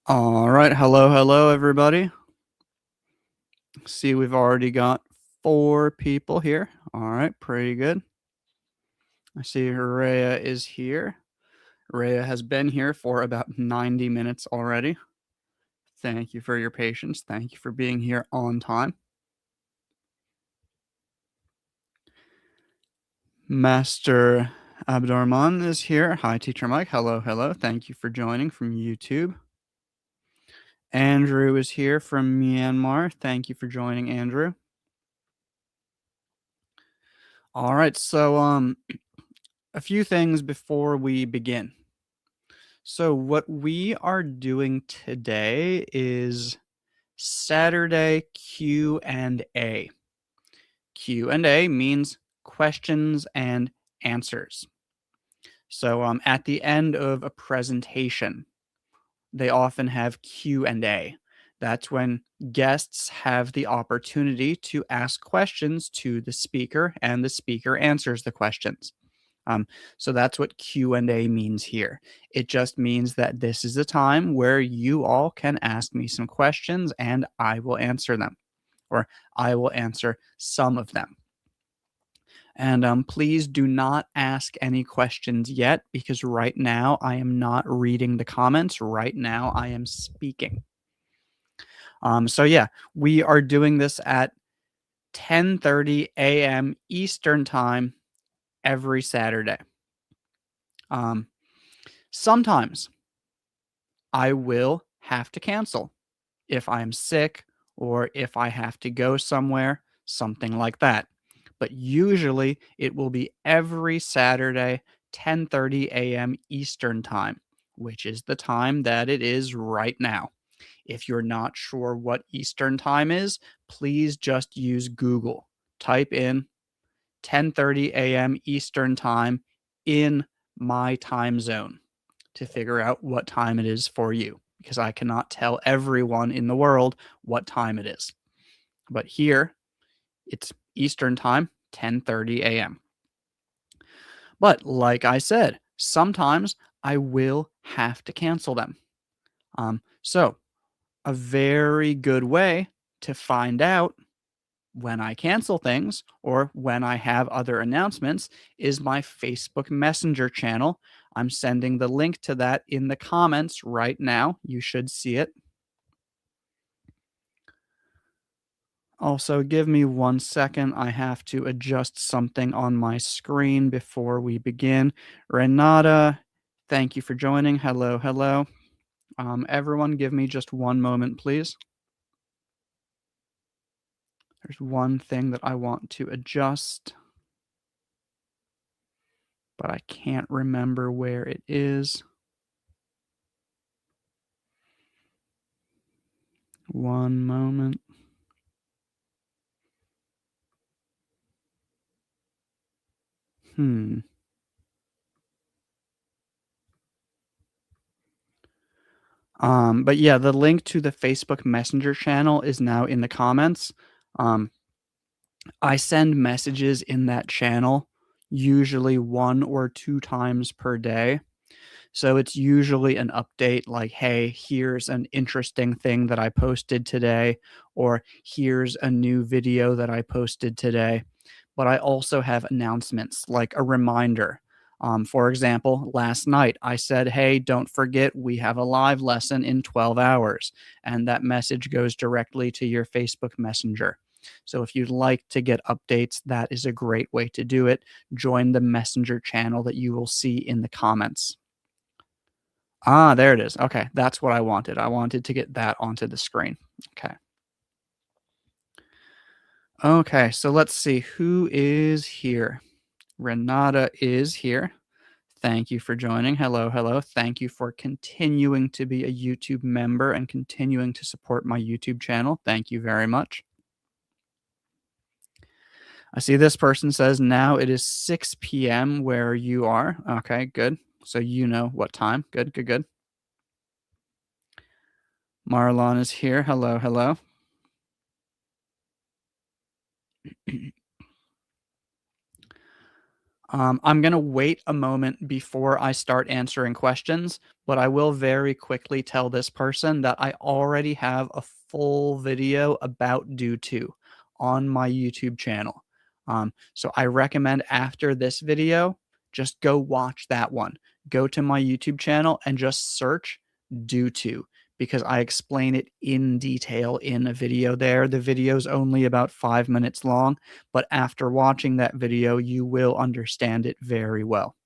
All right. Hello, everybody. See, we've already got 4 people here. All right, pretty good. I see Rhea is here. Rhea has been here for about 90 minutes already. Thank you for your patience. Thank you for being here on time. Master Abdurrahman is here. Hi, Teacher Mike. Hello. Thank you for joining from YouTube. Andrew is here from Myanmar. Thank you for joining, Andrew. All right, so a few things before we begin. So what we are doing today is Saturday Q&A. Q&A means questions and answers. So at the end of a presentation, they often have Q&A. That's when guests have the opportunity to ask questions to the speaker, and the speaker answers the questions. So that's what Q&A means here. It just means that this is the time where you all can ask me some questions and I will answer them, or I will answer some of them. And please do not ask any questions yet, because right now I am not reading the comments. Right now I am speaking. So yeah, we are doing this at 10:30 a.m. Eastern Time every Saturday. Sometimes I will have to cancel if I'm sick or if I have to go somewhere, something like that. But usually it will be every Saturday, 10:30 a.m. Eastern Time, which is the time that it is right now. If you're not sure what Eastern Time is, please just use Google. Type in 10:30 a.m. Eastern Time in my time zone to figure out what time it is for you, because I cannot tell everyone in the world what time it is. But here, it's Eastern Time, 10:30 a.m. But like I said, sometimes I will have to cancel them. So a very good way to find out when I cancel things or when I have other announcements is my Facebook Messenger channel. I'm sending the link to that in the comments right now. You should see it. Also, give me 1 second. I have to adjust something on my screen before we begin. Renata, thank you for joining. Hello. Everyone, give me just 1 moment, please. There's one thing that I want to adjust, but I can't remember where it is. 1 moment. But yeah, the link to the Facebook Messenger channel is now in the comments. I send messages in that channel usually 1 or 2 times per day. So it's usually an update like, hey, here's an interesting thing that I posted today, or here's a new video that I posted today. But I also have announcements like a reminder. For example, last night I said, hey, don't forget we have a live lesson in 12 hours. And that message goes directly to your Facebook Messenger. So if you'd like to get updates, that is a great way to do it. Join the Messenger channel that you will see in the comments. Ah, there it is. Okay, that's what I wanted. I wanted to get that onto the screen. Okay. Okay, so let's see who is here. Renata is here. Thank you for joining. Hello. Thank you for continuing to be a YouTube member and continuing to support my YouTube channel. Thank you very much. I see this person says now it is 6 p.m. where you are. Okay, good. So you know what time. Good. Marlon is here. Hello. I'm going to wait a moment before I start answering questions, but I will very quickly tell this person that I already have a full video about due to on my YouTube channel. So I recommend after this video, just go watch that one. Go to my YouTube channel and just search due to because I explain it in detail in a video there. The video's only about 5 minutes long, but after watching that video, you will understand it very well.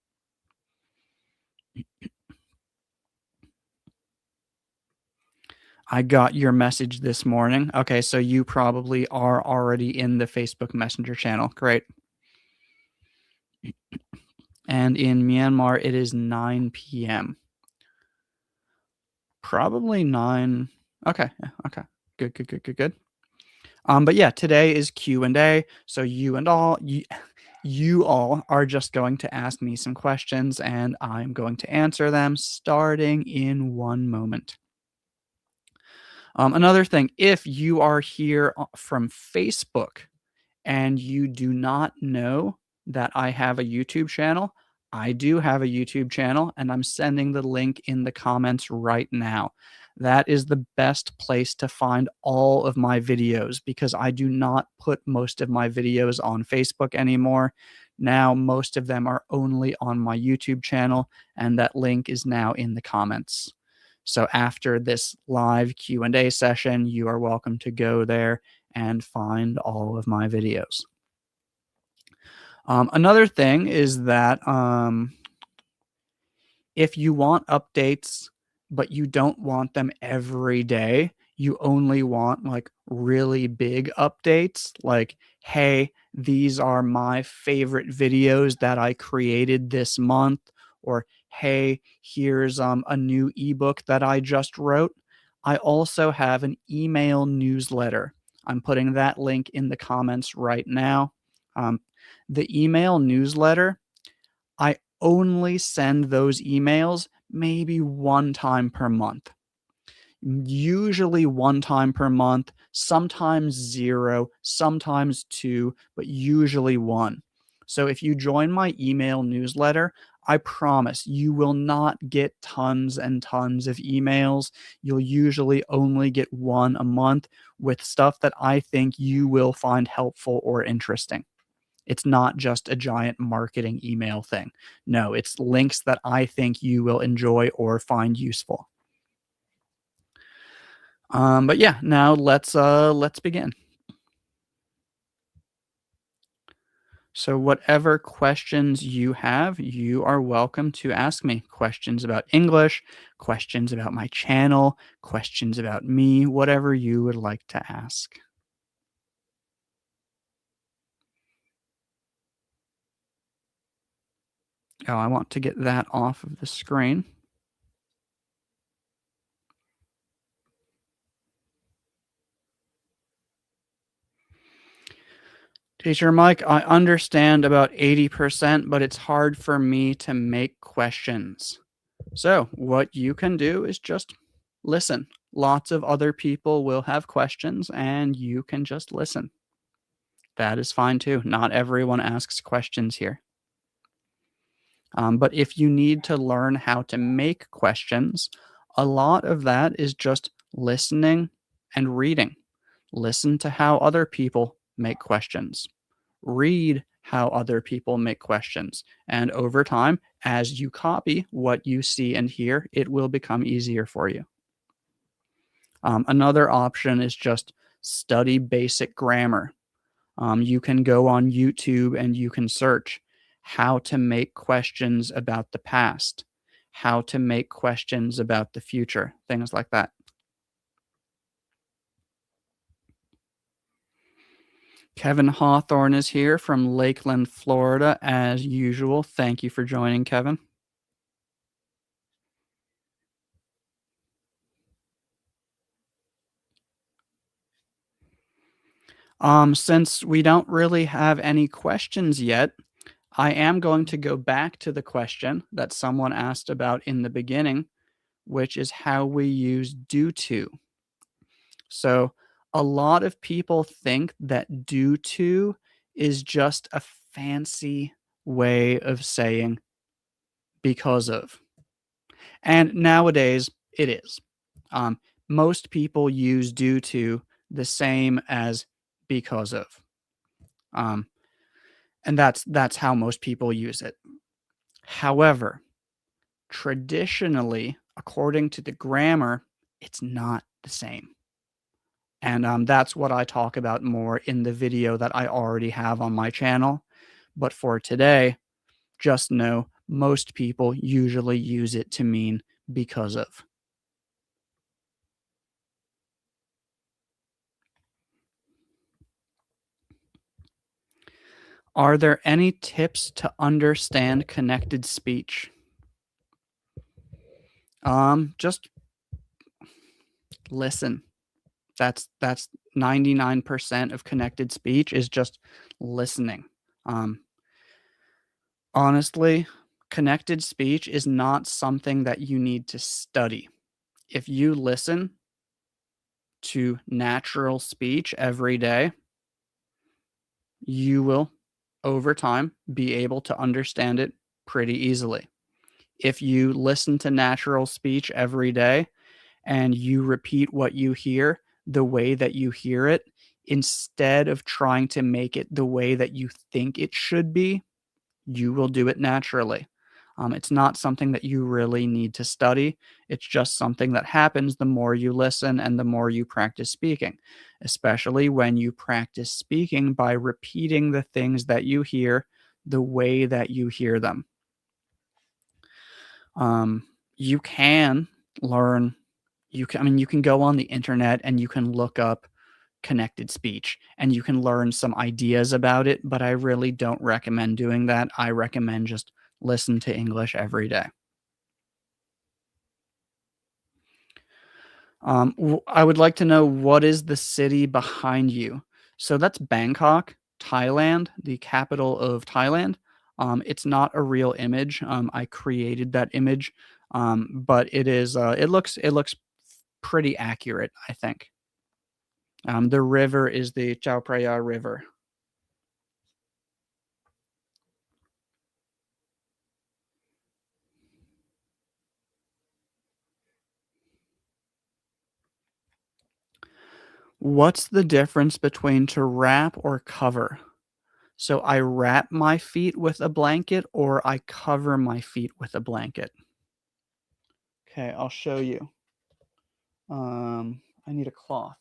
I got your message this morning. Okay, so you probably are already in the Facebook Messenger channel. Great. And in Myanmar, it is 9 p.m. Probably 9. Okay, yeah, okay. Good, good, good, good, good. But yeah, today is Q&A. So you all are just going to ask me some questions and I'm going to answer them starting in one moment. Another thing, if you are here from Facebook and you do not know that I have a YouTube channel, I do have a YouTube channel and I'm sending the link in the comments right now. That is the best place to find all of my videos because I do not put most of my videos on Facebook anymore. Now, most of them are only on my YouTube channel, and that link is now in the comments. So after this live Q&A session, you are welcome to go there and find all of my videos. Another thing is that if you want updates, but you don't want them every day, you only want like really big updates, like, hey, these are my favorite videos that I created this month, or hey, here's a new ebook that I just wrote. I also have an email newsletter. I'm putting that link in the comments right now. Um, the email newsletter, I only send those emails maybe one time per month. Usually one time per month, sometimes zero, sometimes two, but usually one. So if you join my email newsletter, I promise you will not get tons and tons of emails. You'll usually only get one a month with stuff that I think you will find helpful or interesting. It's not just a giant marketing email thing. No, it's links that I think you will enjoy or find useful. But yeah, now let's begin. So whatever questions you have, you are welcome to ask me. Questions about English, questions about my channel, questions about me, whatever you would like to ask. Oh, I want to get that off of the screen. Teacher Mike, I understand about 80%, but it's hard for me to make questions. So, what you can do is just listen. Lots of other people will have questions, and you can just listen. That is fine too. Not everyone asks questions here. But if you need to learn how to make questions, a lot of that is just listening and reading. Listen to how other people make questions. Read how other people make questions. And over time, as you copy what you see and hear, it will become easier for you. Another option is just study basic grammar. You can go on YouTube and you can search how to make questions about the past, how to make questions about the future, things like that. Kevin Hawthorne is here from Lakeland, Florida, as usual. Thank you for joining, Kevin. Since we don't really have any questions yet, I am going to go back to the question that someone asked about in the beginning, which is how we use due to. So, a lot of people think that due to is just a fancy way of saying because of. And nowadays, it is. Um, Most people use due to the same as because of. Um, and that's how most people use it. However, traditionally, according to the grammar, it's not the same. And that's what I talk about more in the video that I already have on my channel. But for today, just know most people usually use it to mean because of. Are there any tips to understand connected speech? Just listen. That's 99% of connected speech is just listening. Um, Honestly, connected speech is not something that you need to study. If you listen to natural speech every day, you will, over time, be able to understand it pretty easily. If you listen to natural speech every day and you repeat what you hear the way that you hear it, instead of trying to make it the way that you think it should be, you will do it naturally. It's not something that you really need to study. It's just something that happens the more you listen and the more you practice speaking, especially when you practice speaking by repeating the things that you hear the way that you hear them. You can learn, you can go on the internet and you can look up connected speech and you can learn some ideas about it, but I really don't recommend doing that. I recommend just listen to English every day. I would like to know, what is the city behind you? So that's Bangkok, Thailand, the capital of Thailand. It's not a real image. I created that image, but it is. It looks pretty accurate, I think. The river is the Chao Phraya River. What's the difference between to wrap or cover? So I wrap my feet with a blanket or I cover my feet with a blanket. Okay, I'll show you. I need a cloth.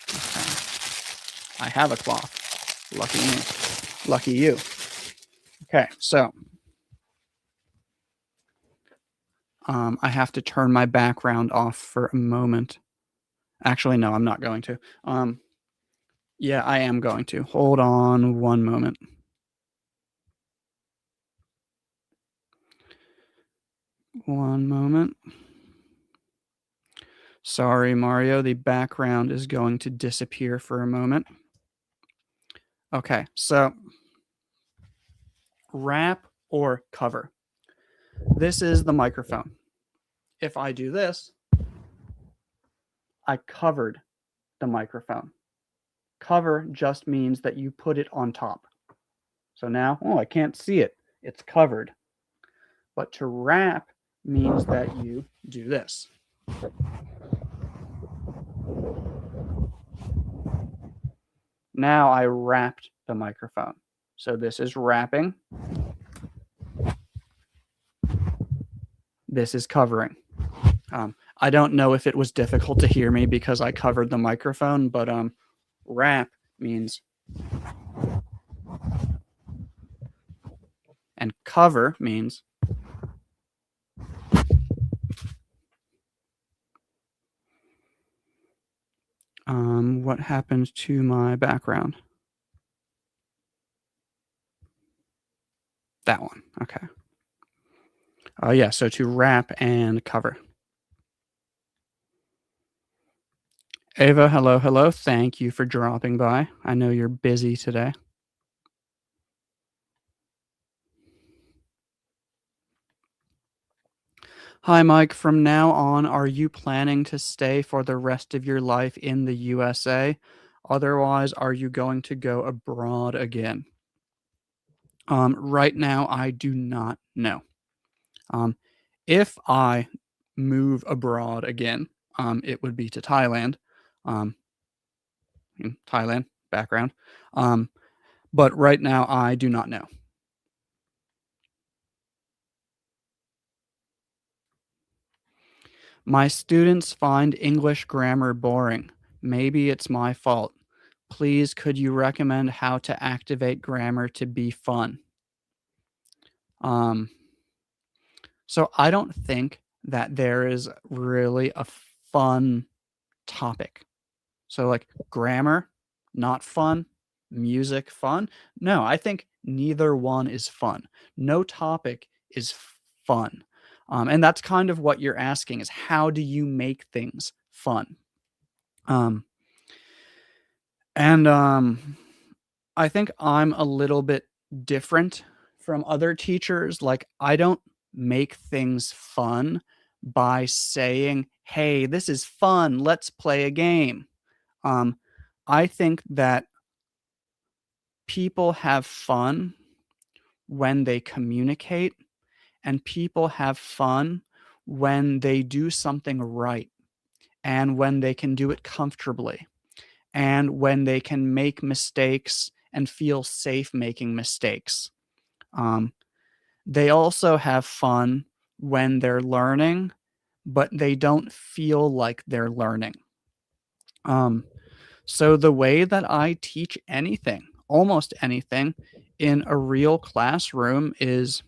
Okay. I have a cloth. Lucky me. Lucky you. Okay, so I have to turn my background off for a moment. Actually, no, I'm not going to. Yeah, I am going to. Hold on one moment. One moment. Sorry, Mario, the background is going to disappear for a moment. Okay, so wrap or cover. This is the microphone. If I do this, I covered the microphone. Cover just means that you put it on top. So now, oh, I can't see it. It's covered. But to wrap means that you do this. Now I wrapped the microphone. So this is wrapping. This is covering. I don't know if it was difficult to hear me because I covered the microphone, but wrap means, and cover means. What happened to my background? That one. Okay. Yeah, so to wrap and cover. Ava, hello, hello. Thank you for dropping by. I know you're busy today. Hi, Mike. From now on, are you planning to stay for the rest of your life in the USA? Otherwise, are you going to go abroad again? Right now, I do not know. Um, if I move abroad again, it would be to Thailand. Um, Thailand background. Um, but right now, I do not know. My students find English grammar boring. Maybe it's my fault. Please, could you recommend how to activate grammar to be fun? Um, so I don't think that there is really a fun topic. So, like, grammar, not fun. Music, fun. No, I think neither one is fun. No topic is fun. And that's kind of what you're asking is how do you make things fun? Um, and I think I'm a little bit different from other teachers. Like, I don't make things fun by saying, "Hey, this is fun. Let's play a game." Um, I think that people have fun when they communicate, and people have fun when they do something right and when they can do it comfortably and when they can make mistakes and feel safe making mistakes. Um, they also have fun when they're learning, but they don't feel like they're learning. Um, So the way that I teach anything, almost anything in a real classroom is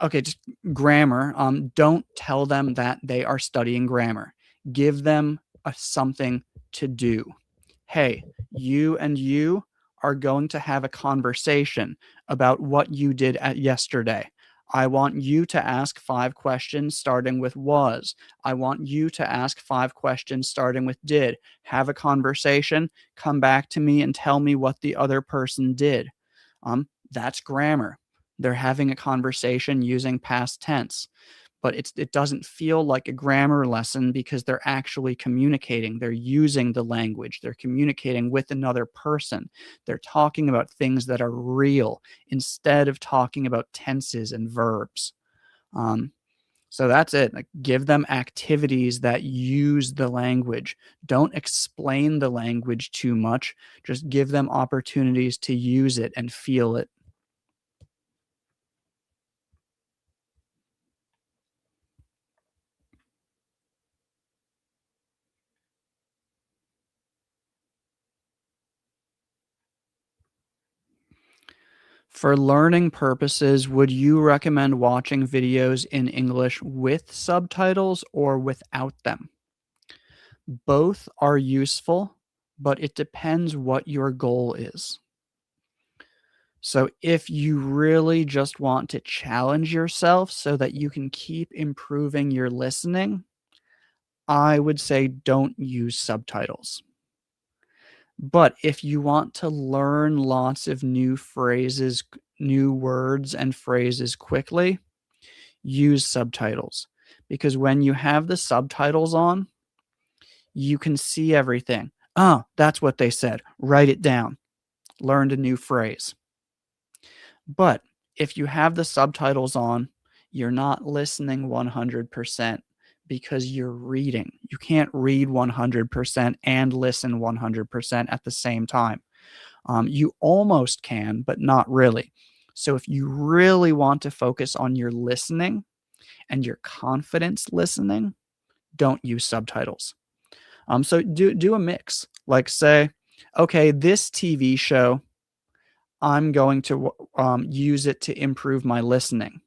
okay, just grammar. Don't tell them that they are studying grammar. Give them something to do. Hey, you and you are going to have a conversation about what you did at yesterday. I want you to ask 5 questions starting with was. I want you to ask 5 questions starting with did. Have a conversation, come back to me and tell me what the other person did. That's grammar. They're having a conversation using past tense, but it doesn't feel like a grammar lesson because they're actually communicating. They're using the language. They're communicating with another person. They're talking about things that are real instead of talking about tenses and verbs. Um, so that's it. Like, give them activities that use the language. Don't explain the language too much. Just give them opportunities to use it and feel it. For learning purposes, would you recommend watching videos in English with subtitles or without them? Both are useful, but it depends what your goal is. So, if you really just want to challenge yourself so that you can keep improving your listening, I would say don't use subtitles. But if you want to learn lots of new phrases, new words, and phrases quickly, use subtitles because when you have the subtitles on, you can see everything. Oh, that's what they said. Write it down. Learned a new phrase. But if you have the subtitles on, you're not listening 100% because you're reading. You can't read 100% and listen 100% at the same time. You almost can, but not really. So if you really want to focus on your listening and your confidence listening, don't use subtitles. So do a mix. Like, say, okay, this TV show, I'm going to use it to improve my listening.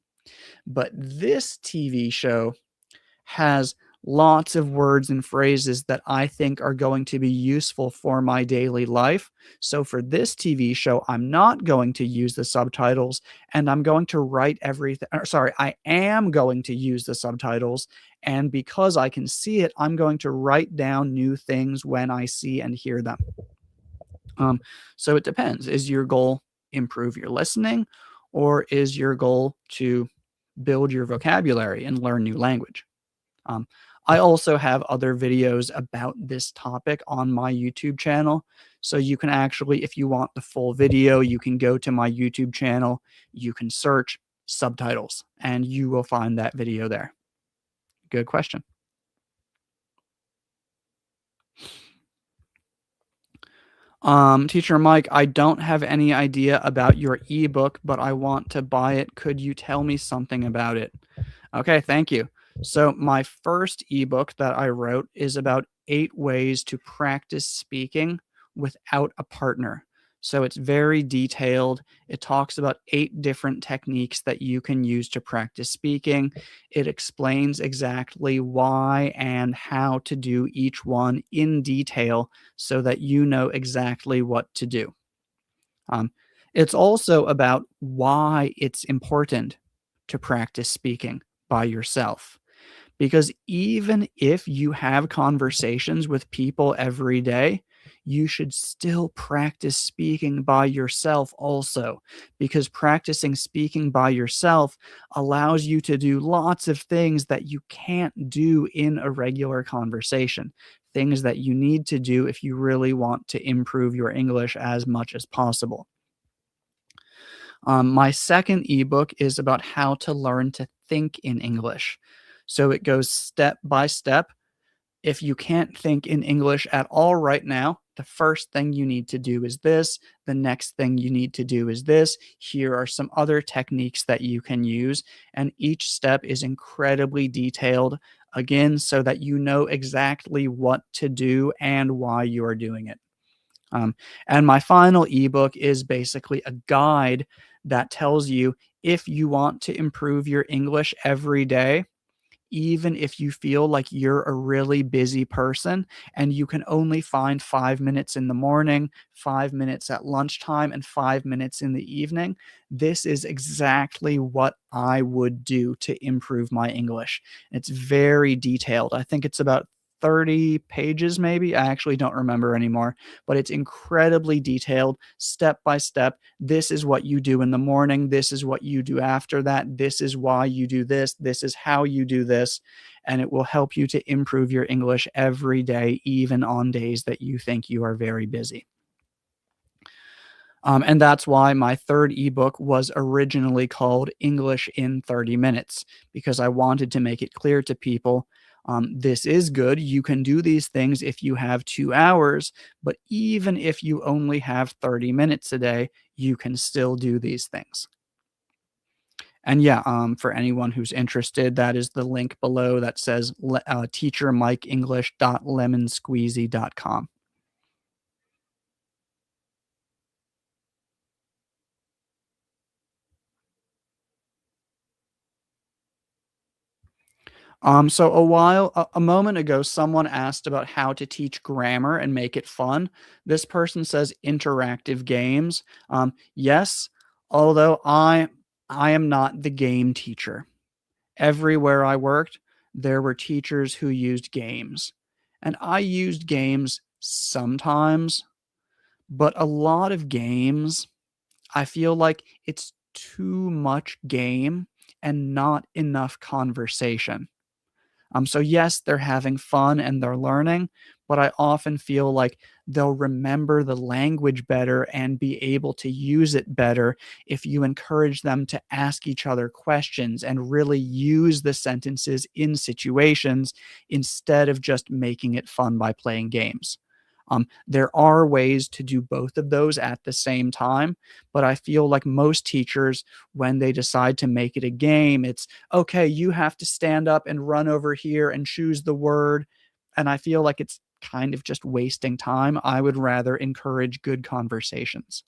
But this TV show has lots of words and phrases that I think are going to be useful for my daily life. So for this TV show, I'm not going to use the subtitles and I'm going to write everything. Sorry, I am going to use the subtitles. And because I can see it, I'm going to write down new things when I see and hear them. Um, so it depends. Is your goal improve your listening, or is your goal to build your vocabulary and learn new language? Um, I also have other videos about this topic on my YouTube channel. So you can actually, if you want the full video, you can go to my YouTube channel, you can search subtitles, and you will find that video there. Good question. Teacher Mike, I don't have any idea about your ebook, but I want to buy it. Could you tell me something about it? Okay, thank you. So, my first ebook that I wrote is about 8 ways to practice speaking without a partner. So, it's very detailed. It talks about 8 different techniques that you can use to practice speaking. It explains exactly why and how to do each one in detail so that you know exactly what to do. Um, it's also about why it's important to practice speaking by yourself. Because even if you have conversations with people every day, you should still practice speaking by yourself also. Because practicing speaking by yourself allows you to do lots of things that you can't do in a regular conversation. Things that you need to do if you really want to improve your English as much as possible. My second ebook is about how to learn to think in English. So it goes step by step. If you can't think in English at all right now, the first thing you need to do is this. The next thing you need to do is this. Here are some other techniques that you can use. And each step is incredibly detailed, again, so that you know exactly what to do and why you are doing it. Um, and my final ebook is basically a guide that tells you if you want to improve your English every day, even if you feel like you're a really busy person and you can only find 5 minutes in the morning, 5 minutes at lunchtime, and 5 minutes in the evening, this is exactly what I would do to improve my English. It's very detailed. I think it's about 30 pages, maybe. I actually don't remember anymore, but it's incredibly detailed, step by step. This is what you do in the morning. This is what you do after that. This is why you do this. This is how you do this. And it will help you to improve your English every day, even on days that you think you are very busy. And that's why my third ebook was originally called English in 30 Minutes, because I wanted to make it clear to people this is good. You can do these things if you have 2 hours, but even if you only have 30 minutes a day, you can still do these things. And yeah, for anyone who's interested, that is the link below that says teachermikeenglish.lemonsqueezy.com. So a moment ago, someone asked about how to teach grammar and make it fun. This person says interactive games. Yes, although I am not the game teacher. Everywhere I worked, there were teachers who used games, and I used games sometimes, but a lot of games, I feel like it's too much game and not enough conversation. So yes, they're having fun and they're learning, but I often feel like they'll remember the language better and be able to use it better if you encourage them to ask each other questions and really use the sentences in situations instead of just making it fun by playing games. There are ways to do both of those at the same time, but I feel like most teachers, when they decide to make it a game, it's okay, you have to stand up and run over here and choose the word. And I feel like it's kind of just wasting time. I would rather encourage good conversations.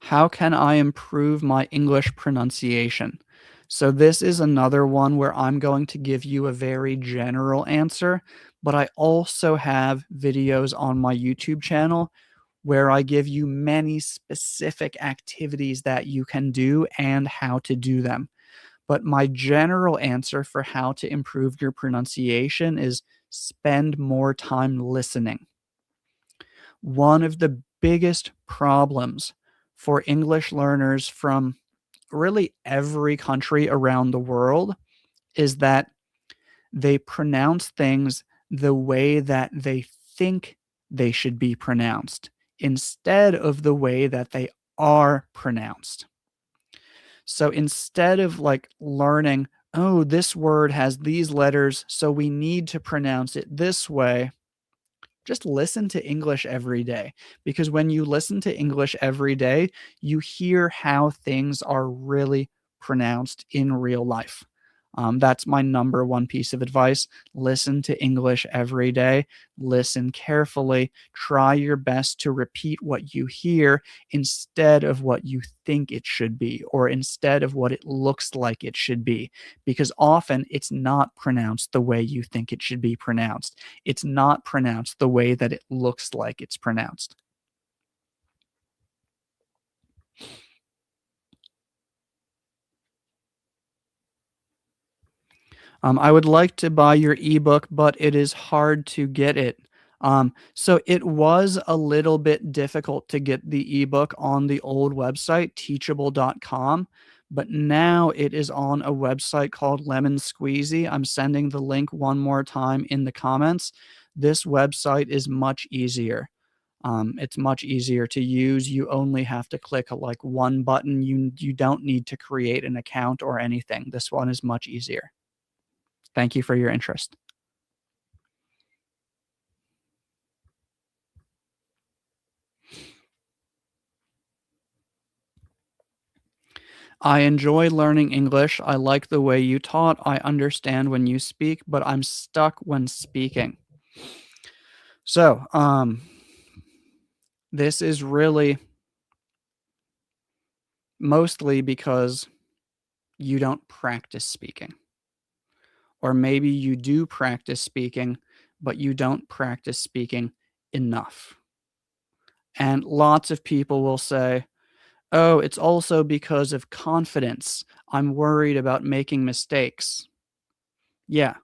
How can I improve my English pronunciation? So, this is another one where I'm going to give you a very general answer, but I also have videos on my YouTube channel where I give you many specific activities that you can do and how to do them. But my general answer for how to improve your pronunciation is spend more time listening. One of the biggest problems for English learners from really every country around the world is that they pronounce things the way that they think they should be pronounced instead of the way that they are pronounced. So instead of like learning, oh, this word has these letters, so we need to pronounce it this way, just listen to English every day. Because when you listen to English every day, you hear how things are really pronounced in real life. That's my number one piece of advice. Listen to English every day. Listen carefully. Try your best to repeat what you hear instead of what you think it should be, or instead of what it looks like it should be, because often it's not pronounced the way you think it should be pronounced. It's not pronounced the way that it looks like it's pronounced. I would like to buy your ebook, but it is hard to get it. So it was a little bit difficult to get the ebook on the old website, teachable.com, but now it is on a website called Lemon Squeezy. I'm sending the link one more time in the comments. This website is much easier. It's much easier to use. You only have to click like one button. You don't need to create an account or anything. This one is much easier. Thank you for your interest. I enjoy learning English. I like the way you taught. I understand when you speak, but I'm stuck when speaking. So, this is really mostly because you don't practice speaking. Or maybe you do practice speaking, but you don't practice speaking enough. And lots of people will say, oh, it's also because of confidence. I'm worried about making mistakes. Yeah,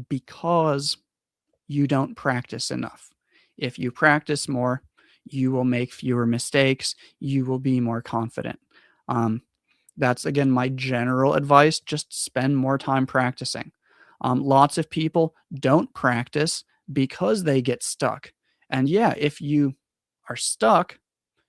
because you don't practice enough. If you practice more, you will make fewer mistakes. You will be more confident. Um, that's again my general advice. Just spend more time practicing. Lots of people don't practice because they get stuck. And yeah, if you are stuck,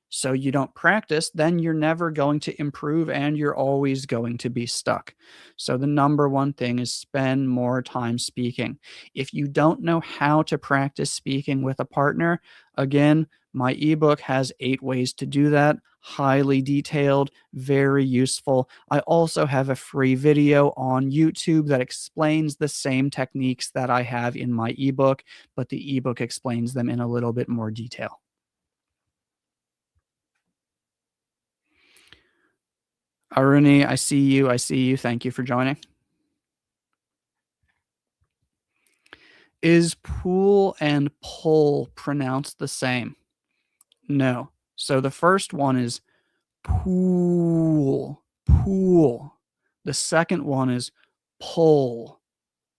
so you don't practice, then you're never going to improve and you're always going to be stuck. So the number one thing is spend more time speaking. If you don't know how to practice speaking with a partner, again, my ebook has 8 ways to do that. Highly detailed, very useful. I also have a free video on YouTube that explains the same techniques that I have in my ebook, but the ebook explains them in a little bit more detail. Aruni, I see you. I see you. Thank you for joining. Is pool and pull pronounced the same? No. So the first one is pool, pool. The second one is pull,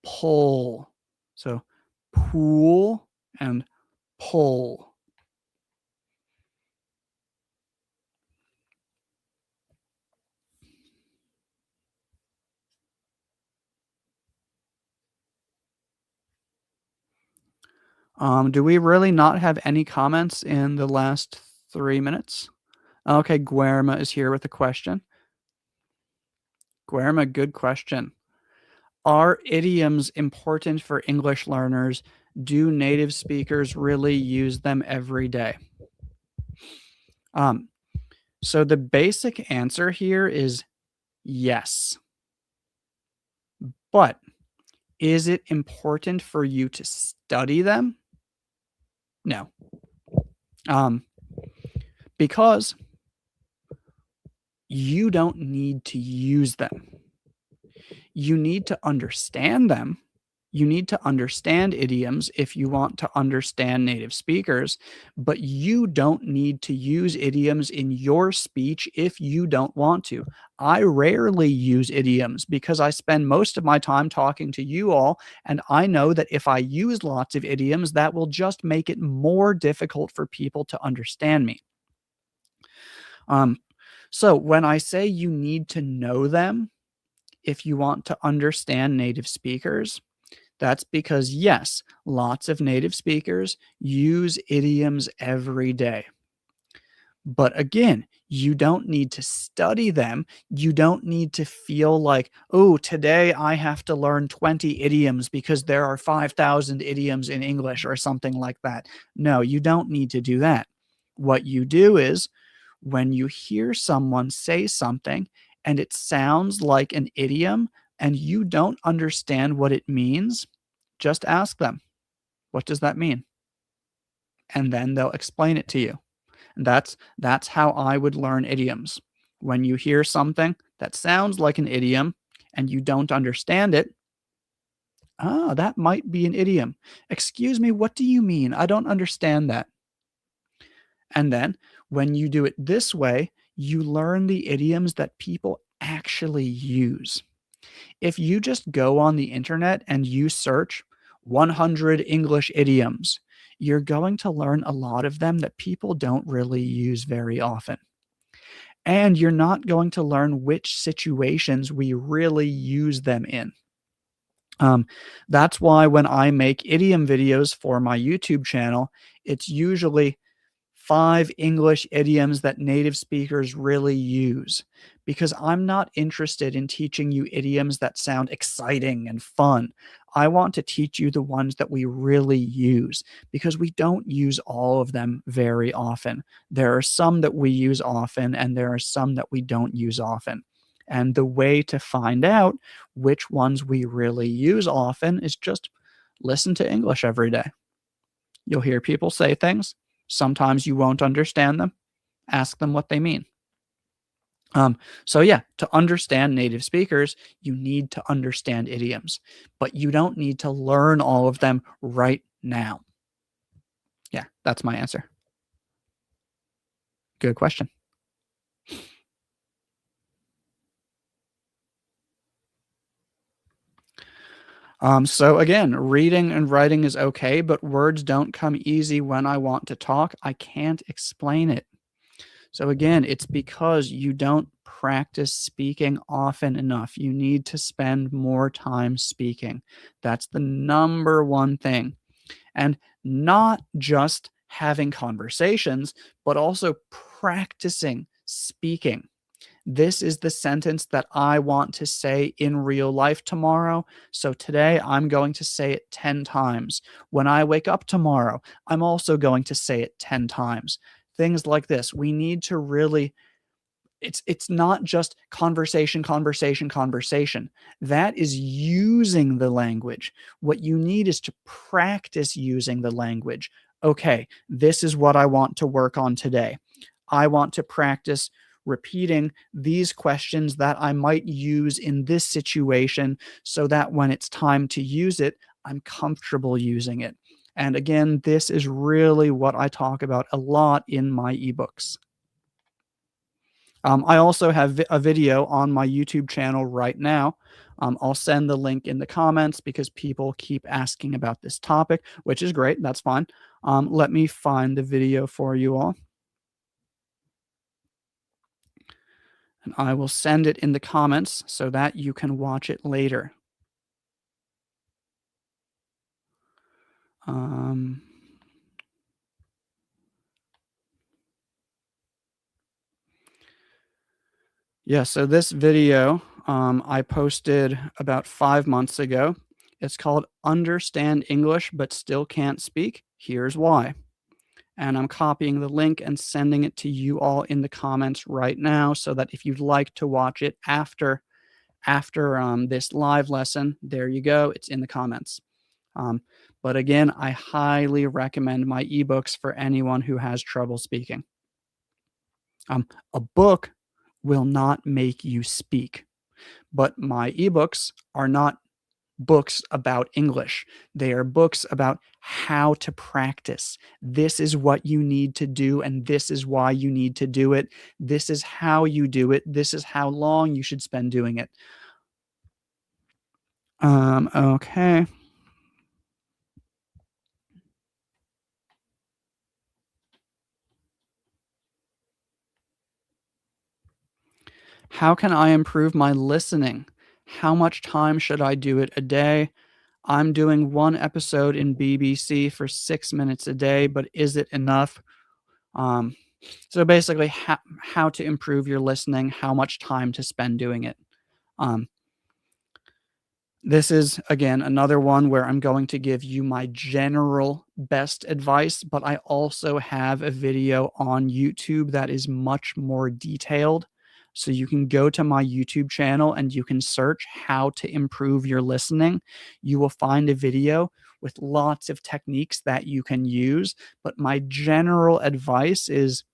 pull. So pool and pull. Do we really not have any comments in the last 3 minutes? Okay, Guerma is here with a question. Guerma, good question. Are idioms important for English learners? Do native speakers really use them every day? Um, so the basic answer here is yes. But is it important for you to study them? No. Because you don't need to use them. You need to understand them. You need to understand idioms if you want to understand native speakers, but you don't need to use idioms in your speech if you don't want to. I rarely use idioms because I spend most of my time talking to you all, and I know that if I use lots of idioms, that will just make it more difficult for people to understand me. So when I say you need to know them if you want to understand native speakers, that's because, yes, lots of native speakers use idioms every day. But again, you don't need to study them. You don't need to feel like, oh, today I have to learn 20 idioms because there are 5,000 idioms in English or something like that. No, you don't need to do that. What you do is when you hear someone say something and it sounds like an idiom and you don't understand what it means, just ask them, what does that mean? And then they'll explain it to you. And that's how I would learn idioms. When you hear something that sounds like an idiom and you don't understand it, ah, that might be an idiom. Excuse me, what do you mean? I don't understand that. And then when you do it this way, you learn the idioms that people actually use. If you just go on the internet and you search 100 English idioms, you're going to learn a lot of them that people don't really use very often. And you're not going to learn which situations we really use them in. Um, that's why when I make idiom videos for my YouTube channel, it's usually 5 English idioms that native speakers really use, because I'm not interested in teaching you idioms that sound exciting and fun. I want to teach you the ones that we really use, because we don't use all of them very often. There are some that we use often, and there are some that we don't use often. And the way to find out which ones we really use often is just listen to English every day. You'll hear people say things. Sometimes you won't understand them. Ask them what they mean. So yeah, to understand native speakers, you need to understand idioms, but you don't need to learn all of them right now. Yeah, that's my answer. Good question. So again, reading and writing is okay, but words don't come easy when I want to talk. I can't explain it. So again, it's because you don't practice speaking often enough. You need to spend more time speaking. That's the number one thing. And not just having conversations, but also practicing speaking. This is the sentence that I want to say in real life tomorrow. So today I'm going to say it 10 times. When I wake up tomorrow, I'm also going to say it 10 times. Things like this. We need to really it's not just conversation, conversation, conversation. That is using the language. What you need is to practice using the language. Okay, this is what I want to work on today. I want to practice repeating these questions that I might use in this situation so that when it's time to use it, I'm comfortable using it. And again, this is really what I talk about a lot in my ebooks. I also have a video on my YouTube channel right now. I'll send the link in the comments because people keep asking about this topic, which is great. That's fine. Let me find the video for you all, and I will send it in the comments so that you can watch it later. Um, yeah, so this video I posted about 5 months ago. It's called Understand English but Still Can't Speak. Here's why. And I'm copying the link and sending it to you all in the comments right now so that if you'd like to watch it after this live lesson, there you go. It's in the comments. But again, I highly recommend my ebooks for anyone who has trouble speaking. A book will not make you speak, but my ebooks are not books about English. They are books about how to practice. This is what you need to do, and this is why you need to do it. This is how you do it. This is how long you should spend doing it. Okay. How can I improve my listening? How much time should I do it a day? I'm doing one episode in BBC for 6 minutes a day, but is it enough? Um, so basically, how to improve your listening, how much time to spend doing it. Um, this is, again, another one where I'm going to give you my general best advice, but I also have a video on YouTube that is much more detailed. So you can go to my YouTube channel and you can search how to improve your listening. You will find a video with lots of techniques that you can use. But my general advice is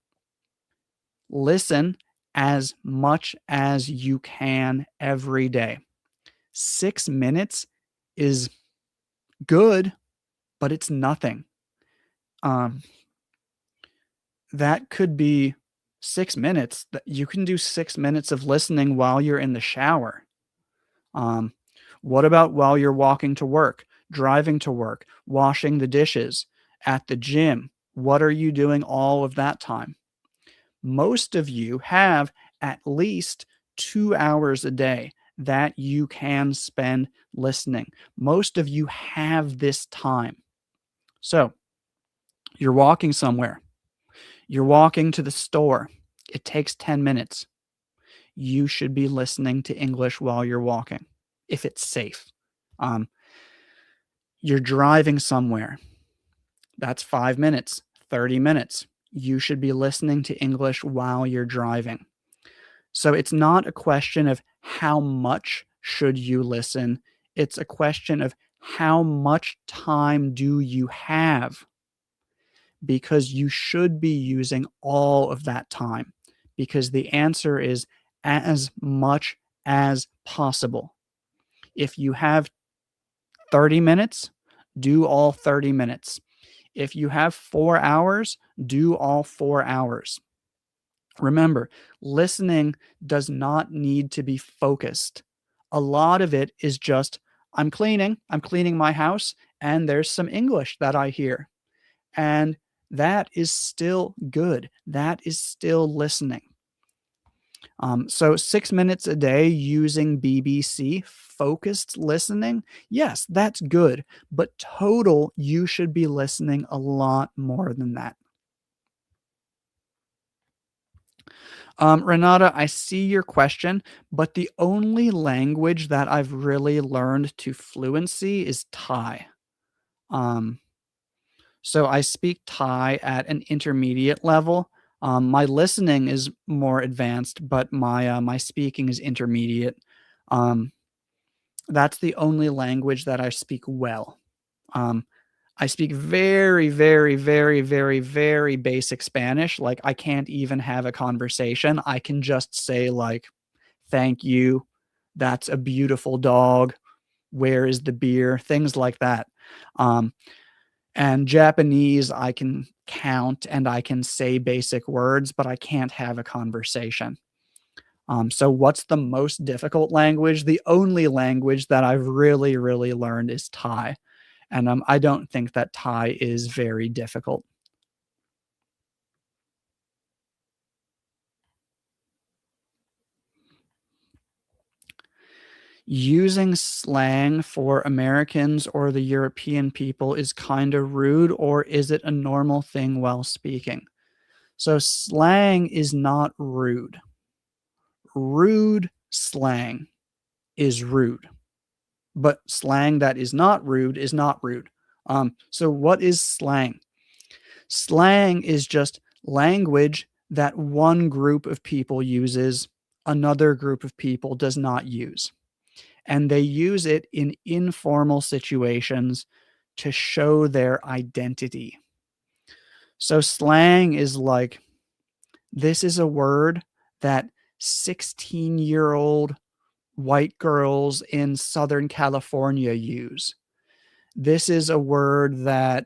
listen as much as you can every day. 6 minutes is good, but it's nothing. Um, that could be 6 minutes. You can do 6 minutes of listening while you're in the shower. Um, what about while you're walking to work, driving to work, washing the dishes, at the gym? What are you doing all of that time? Most of you have at least 2 hours a day that you can spend listening. Most of you have this time. So you're walking somewhere, you're walking to the store, it takes 10 minutes. You should be listening to English while you're walking, if it's safe. Um, you're driving somewhere, that's 5 minutes, 30 minutes. You should be listening to English while you're driving. So it's not a question of how much should you listen. It's a question of how much time do you have? Because you should be using all of that time. Because the answer is as much as possible. If you have 30 minutes, do all 30 minutes. If you have 4 hours, do all 4 hours. Remember, listening does not need to be focused. A lot of it is just, I'm cleaning my house, and there's some English that I hear. And that is still good. That is still listening. So 6 minutes a day using BBC focused listening, yes, that's good. But total, you should be listening a lot more than that. Renata, I see your question, but the only language that I've really learned to fluency is Thai. Um, so I speak Thai at an intermediate level. My listening is more advanced, but my speaking is intermediate. Um, that's the only language that I speak well. Um, I speak very, very, very, very, very basic Spanish. Like I can't even have a conversation. I can just say like, "Thank you. That's a beautiful dog. Where is the beer?" Things like that. Um, and Japanese, I can count and I can say basic words, but I can't have a conversation. So what's the most difficult language? The only language that I've really, really learned is Thai. And I don't think that Thai is very difficult. Using slang for Americans or the European people is kind of rude, or is it a normal thing while speaking? So, slang is not rude. Rude slang is rude, but slang that is not rude is not rude. So, what is slang? Slang is just language that one group of people uses, another group of people does not use. And they use it in informal situations to show their identity. So slang is like, this is a word that 16-year-old white girls in Southern California use. This is a word that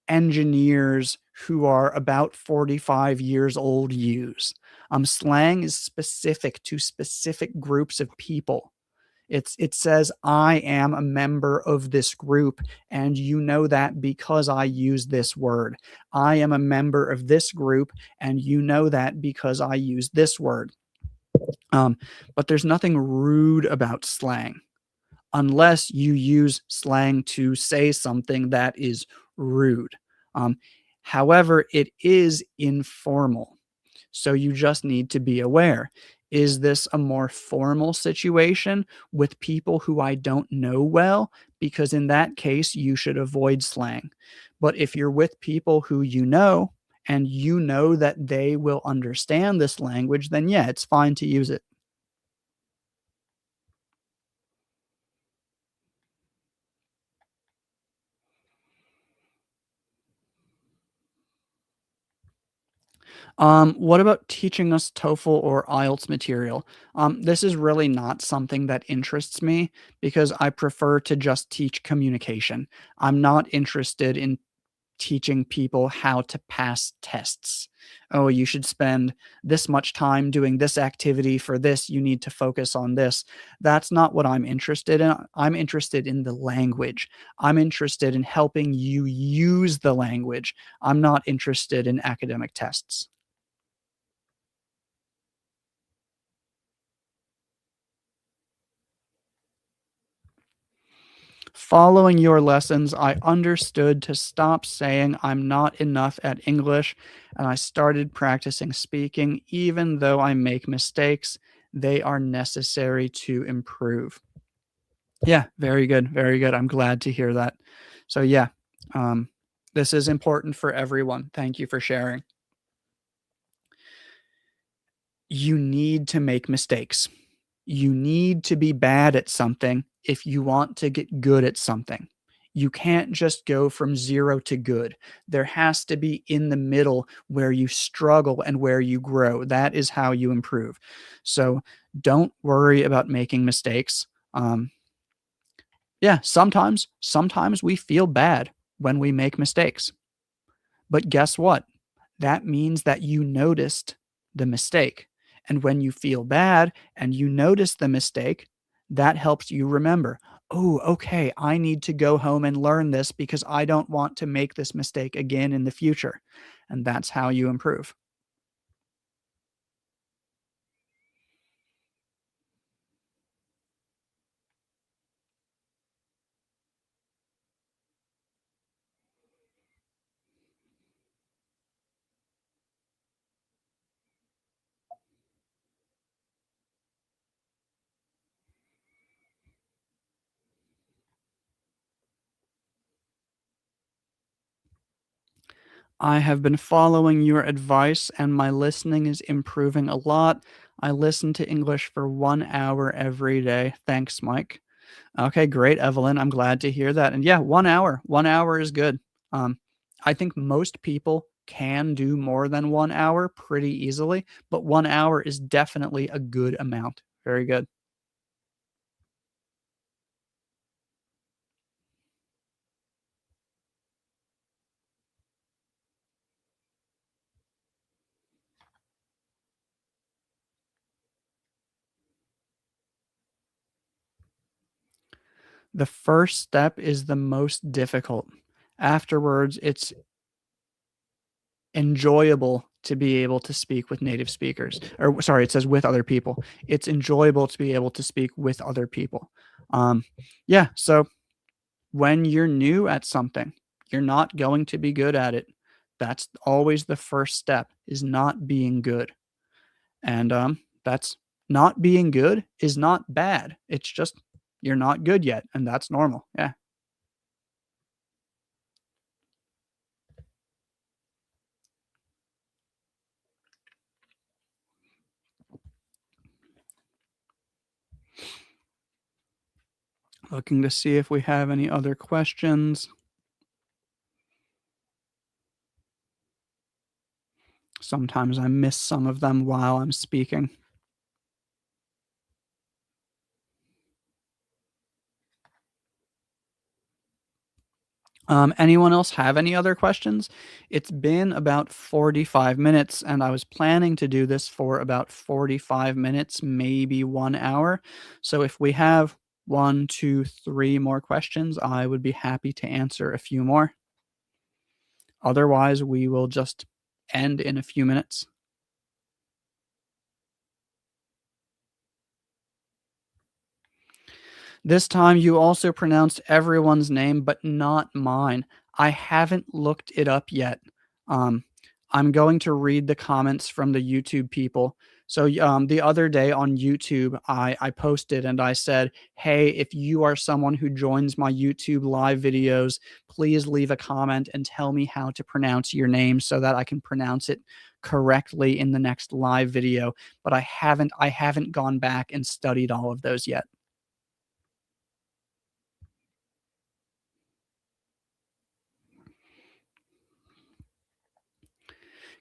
engineers who are about 45 years old use. Slang is specific to specific groups of people. It says I am a member of this group, and you know that because I use this word. I am a member of this group, and you know that because I use this word. Um, but there's nothing rude about slang unless you use slang to say something that is rude. Um, However, it is informal. So you just need to be aware. Is this a more formal situation with people who I don't know well? Because in that case, you should avoid slang. But if you're with people who you know and you know that they will understand this language, then yeah, it's fine to use it. What about teaching us TOEFL or IELTS material? This is really not something that interests me because I prefer to just teach communication. I'm not interested in teaching people how to pass tests. Oh, you should spend this much time doing this activity for this. You need to focus on this. That's not what I'm interested in. I'm interested in the language. I'm interested in helping you use the language. I'm not interested in academic tests. Following your lessons, I understood to stop saying I'm not enough at English, and I started practicing speaking. Even though I make mistakes, they are necessary to improve. Yeah, very good. Very good. I'm glad to hear that. So, yeah, um, this is important for everyone. Thank you for sharing. You need to make mistakes. You need to be bad at something if you want to get good at something. You can't just go from 0 to good. There has to be in the middle where you struggle and where you grow. That is how you improve. So don't worry about making mistakes. Um, yeah, sometimes we feel bad when we make mistakes. But guess what? That means that you noticed the mistake. And when you feel bad and you notice the mistake, that helps you remember, oh, okay, I need to go home and learn this because I don't want to make this mistake again in the future. And that's how you improve. I have been following your advice and my listening is improving a lot. I listen to English for 1 hour every day. Thanks, Mike. Okay, great, Evelyn. I'm glad to hear that. And yeah, 1 hour. 1 hour is good. Um, I think most people can do more than 1 hour pretty easily, but 1 hour is definitely a good amount. Very good. The first step is the most difficult. Afterwards, it's enjoyable to be able to speak with native speakers. Or sorry, it says with other people. It's enjoyable to be able to speak with other people. Um, yeah, so when you're new at something, you're not going to be good at it. That's always the first step is not being good. And that's not being good is not bad. It's just you're not good yet, and that's normal. Yeah. Looking to see if we have any other questions. Sometimes I miss some of them while I'm speaking. Anyone else have any other questions? It's been about 45 minutes, and I was planning to do this for about 45 minutes, maybe 1 hour. So if we have 1, 2, 3 more questions, I would be happy to answer a few more. Otherwise, we will just end in a few minutes. This time you also pronounced everyone's name, but not mine. I haven't looked it up yet. Um, I'm going to read the comments from the YouTube people. So the other day on YouTube, I posted and I said, "Hey, if you are someone who joins my YouTube live videos, please leave a comment and tell me how to pronounce your name so that I can pronounce it correctly in the next live video." But I haven't gone back and studied all of those yet.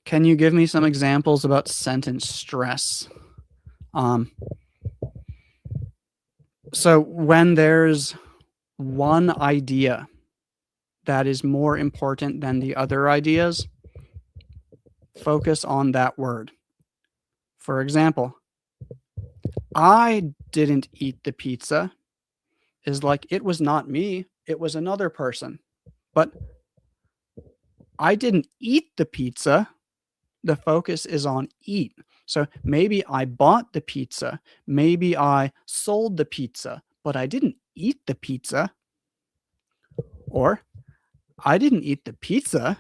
Can you give me some examples about sentence stress? Um, so when there's one idea that is more important than the other ideas, focus on that word. For example, I didn't eat the pizza is like, it was not me, it was another person. But I didn't eat the pizza, the focus is on eat. So maybe I bought the pizza, maybe I sold the pizza, but I didn't eat the pizza. Or I didn't eat the pizza.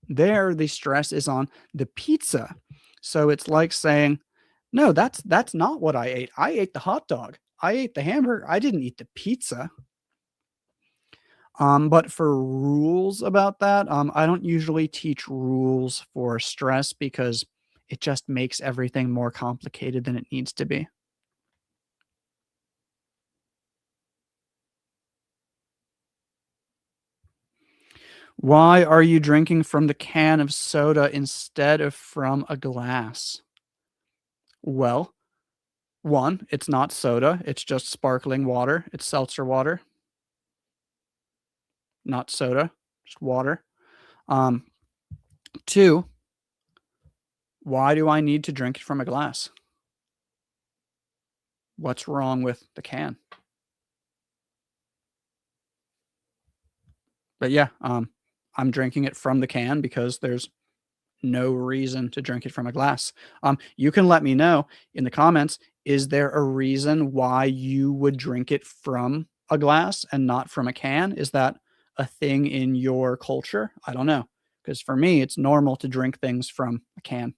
There, the stress is on the pizza. So it's like saying, no, that's not what I ate. I ate the hot dog. I ate the hamburger. I didn't eat the pizza. But for rules about that, I don't usually teach rules for stress because it just makes everything more complicated than it needs to be. Why are you drinking from the can of soda instead of from a glass? Well, one, it's not soda, it's just sparkling water. It's seltzer water, not soda, just water. Um, two, why do I need to drink it from a glass? What's wrong with the can? But yeah, I'm drinking it from the can because there's no reason to drink it from a glass. You can let me know in the comments, is there a reason why you would drink it from a glass and not from a can? Is that a thing in your culture? I don't know. Because for me, it's normal to drink things from a can.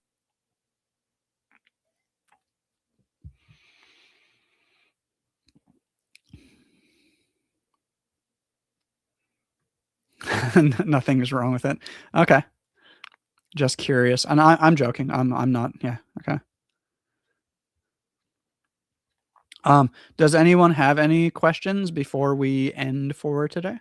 Nothing is wrong with it. Okay. Just curious. And I'm joking. I'm not. Yeah. Okay. Does anyone have any questions before we end for today?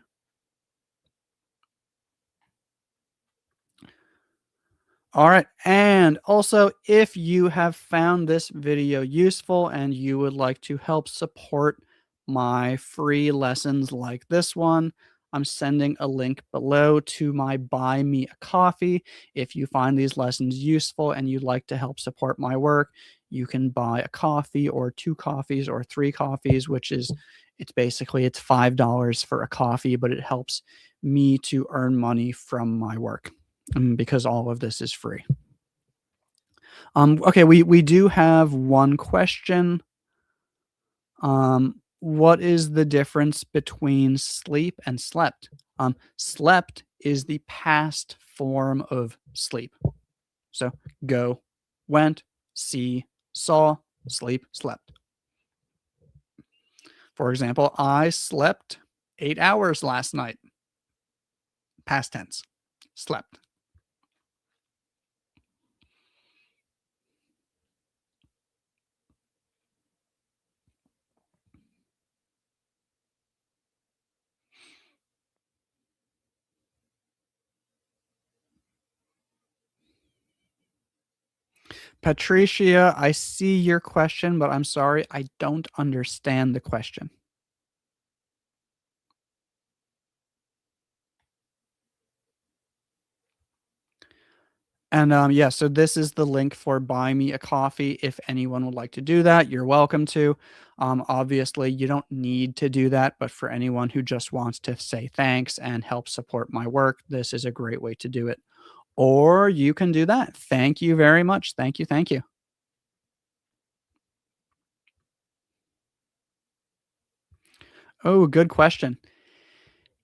All right. And also, if you have found this video useful and you would like to help support my free lessons like this one, I'm sending a link below to my Buy Me a Coffee. If you find these lessons useful and you'd like to help support my work, you can buy a coffee or two coffees or three coffees, which is it's $5 for a coffee, but it helps me to earn money from my work because all of this is free. Okay, we do have one question. What is the difference between sleep and slept? Slept is the past form of sleep. So go, went, see, saw, sleep, slept. For example, I slept 8 hours last night. Past tense, slept. Patricia, I see your question, but I'm sorry, I don't understand the question. And, yeah, so this is the link for Buy Me a Coffee. If anyone would like to do that, you're welcome to. Obviously, you don't need to do that, but for anyone who just wants to say thanks and help support my work, this is a great way to do it. Or you can do that. Thank you very much. Thank you. Thank you. Oh, good question.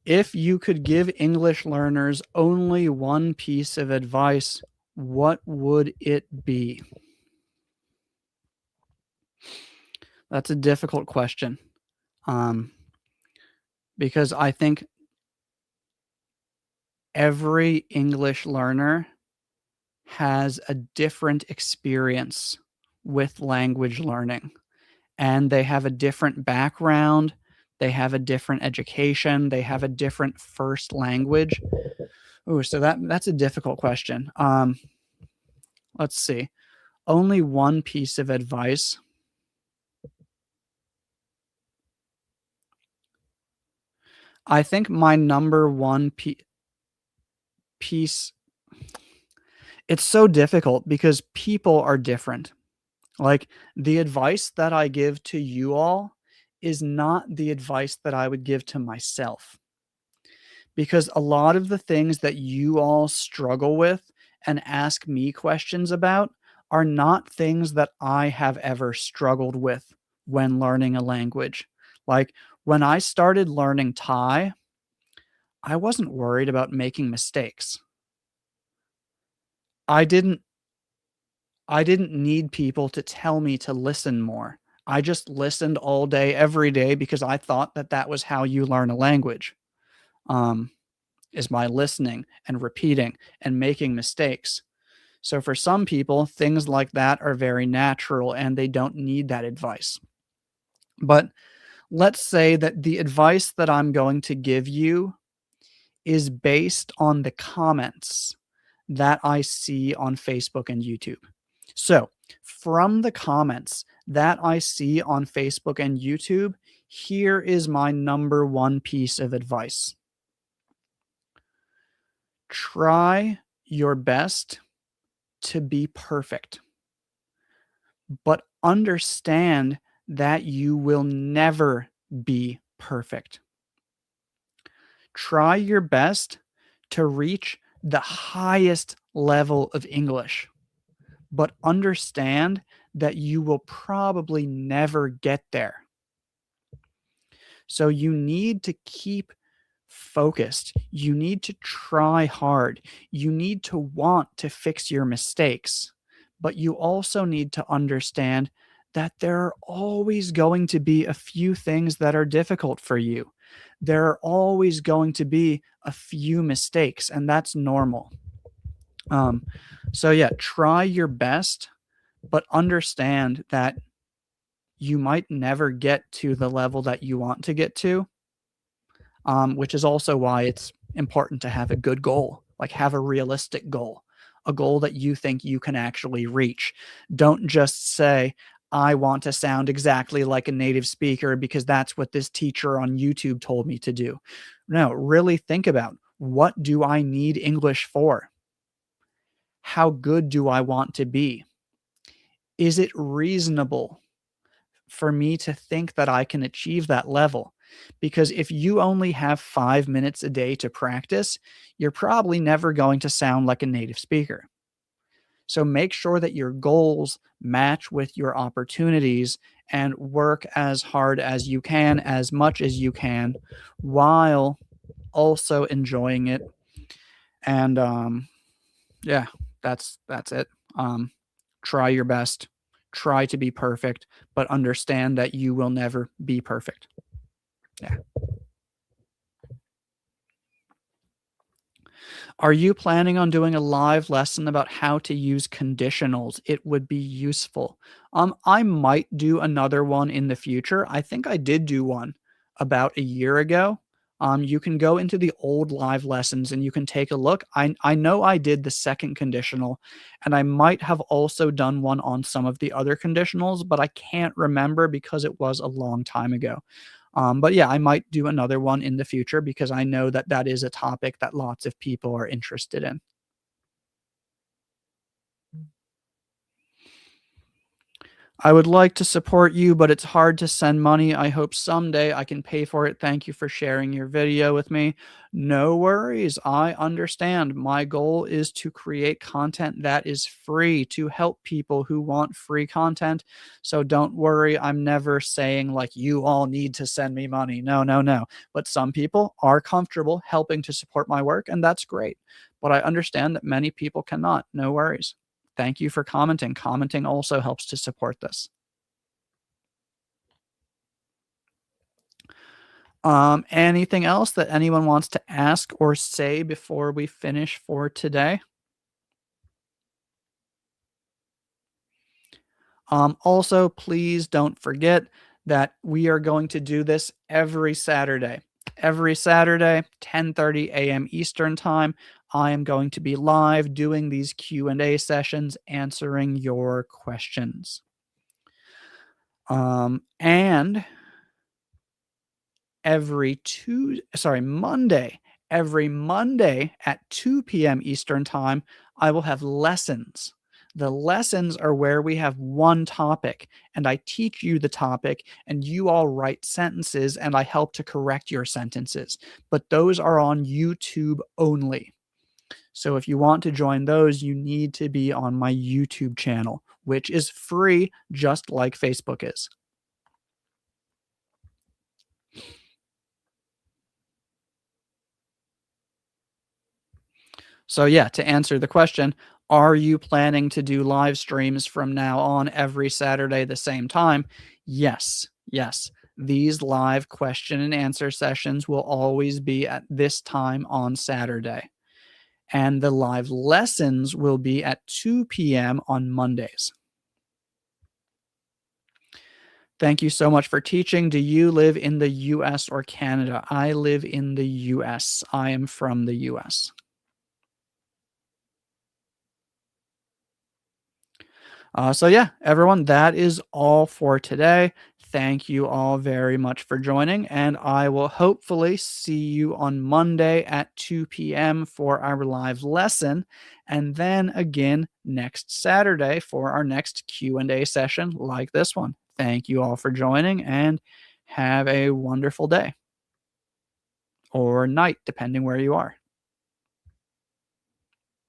If you could give English learners only one piece of advice, what would it be? That's a difficult question. Um, because I think every English learner has a different experience with language learning, and they have a different background, they have a different education, they have a different first language. Ooh, so that's a difficult question. Let's see. Only one piece of advice. I think my number one piece. It's so difficult because people are different. Like, the advice that I give to you all is not the advice that I would give to myself, because a lot of the things that you all struggle with and ask me questions about are not things that I have ever struggled with when learning a language. Like, when I started learning Thai, I wasn't worried about making mistakes. I didn't I didn't need people to tell me to listen more. I just listened all day, every day because I thought that that was how you learn a language, um, is by listening and repeating and making mistakes. So for some people, things like that are very natural and they don't need that advice. But let's say that the advice that I'm going to give you is based on the comments that I see on Facebook and YouTube. So, from the comments that I see on Facebook and YouTube, here is my number one piece of advice. Try your best to be perfect, but understand that you will never be perfect. Try your best to reach the highest level of English, but understand that you will probably never get there. So you need to keep focused. You need to try hard. You need to want to fix your mistakes, but you also need to understand that there are always going to be a few things that are difficult for you. There are always going to be a few mistakes, and that's normal. Um, so yeah, try your best, but understand that you might never get to the level that you want to get to, which is also why it's important to have a good goal, like have a realistic goal, a goal that you think you can actually reach. Don't just say, I want to sound exactly like a native speaker because that's what this teacher on YouTube told me to do. No, really think about, what do I need English for? How good do I want to be? Is it reasonable for me to think that I can achieve that level? Because if you only have 5 minutes a day to practice, you're probably never going to sound like a native speaker. So make sure that your goals match with your opportunities and work as hard as you can, as much as you can, while also enjoying it. And yeah, that's it. Um, Try your best, try to be perfect, but understand that you will never be perfect. Yeah. Are you planning on doing a live lesson about how to use conditionals? It would be useful. I might do another one in the future. I think I did do one about a year ago. You can go into the old live lessons and you can take a look. I know I did the second conditional, and I might have also done one on some of the other conditionals, but I can't remember because it was a long time ago. But yeah, I might do another one in the future because I know that that is a topic that lots of people are interested in. I would like to support you, but it's hard to send money. I hope someday I can pay for it. Thank you for sharing your video with me. No worries. I understand. My goal is to create content that is free to help people who want free content. So don't worry. I'm never saying like you all need to send me money. No, no, no. But some people are comfortable helping to support my work, and that's great. But I understand that many people cannot. No worries. Thank you for commenting. Commenting also helps to support this. Anything else that anyone wants to ask or say before we finish for today? Also, please don't forget that we are going to do this every Saturday. Every Saturday, 10:30 a.m. Eastern Time, I am going to be live doing these Q&A sessions, answering your questions. And every Monday at 2 p.m. Eastern Time, I will have lessons. The lessons are where we have one topic, and I teach you the topic, and you all write sentences, and I help to correct your sentences. But those are on YouTube only. So if you want to join those, you need to be on my YouTube channel, which is free, just like Facebook is. So yeah, to answer the question, are you planning to do live streams from now on every Saturday the same time? Yes. Yes. These live question and answer sessions will always be at this time on Saturday. And the live lessons will be at 2 p.m. on Mondays. Thank you so much for teaching. Do you live in the US or Canada? I live in the US. I am from the US. So yeah, everyone, that is all for today. Thank you all very much for joining, and I will hopefully see you on Monday at 2 p.m. for our live lesson, and then again next Saturday for our next Q&A session like this one. Thank you all for joining, and have a wonderful day or night, depending where you are.